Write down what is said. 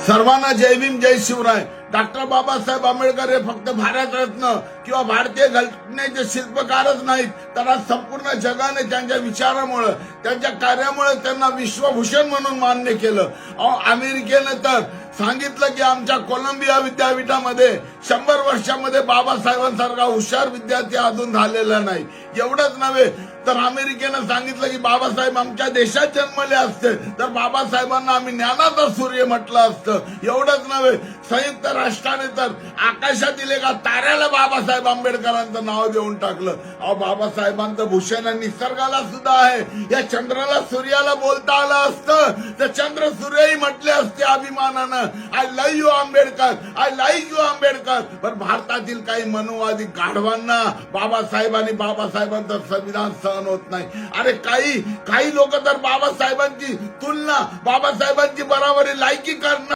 सर्वांना जय भीम जय शिवराय। डॉक्टर बाबासाहेब आंबेडकर हे फक्त भारतरत्न किंवा भारतीय घटनेचे शिल्पकारच नाहीत, तर आज संपूर्ण जगाने त्यांच्या विचारामुळे त्यांच्या कार्यामुळे त्यांना विश्वभूषण म्हणून मान्य केलं। अमेरिकेने तर सांगितलं की आमच्या कोलंबिया विद्यापीठामध्ये 100 वर्षामध्ये बाबासाहेबांसारखा हुशार विद्यार्थी अजून झालेला नाही। एवढंच नव्हे तर अमेरिकेनं सांगितलं की बाबासाहेब आमच्या देशात जन्मले असते तर बाबासाहेबांना आम्ही ज्ञानाचा सूर्य म्हटलं असतं। एवढंच नव्हे, संयुक्त राष्ट्राने तर आकाशातील एका ताऱ्याला बाबासाहेब आंबेडकरांचं नाव देऊन टाकलं। बाबासाहेबांचं भूषण निसर्गाला सुद्धा आहे। या चंद्राला सूर्याला बोलता आलं असतं तर चंद्र सूर्यही म्हटले असते अभिमानानं, I love you Ambedkar, I like you Ambedkar. पण भारतातील काही मनुवादी गाढवांना बाबासाहेब आणि बाबासाहेबांचं संविधान सहन होत नाही। अरे काही लोक तर बाबासाहेबांची तुलना, बाबासाहेबांची बराबरी लायकी करणार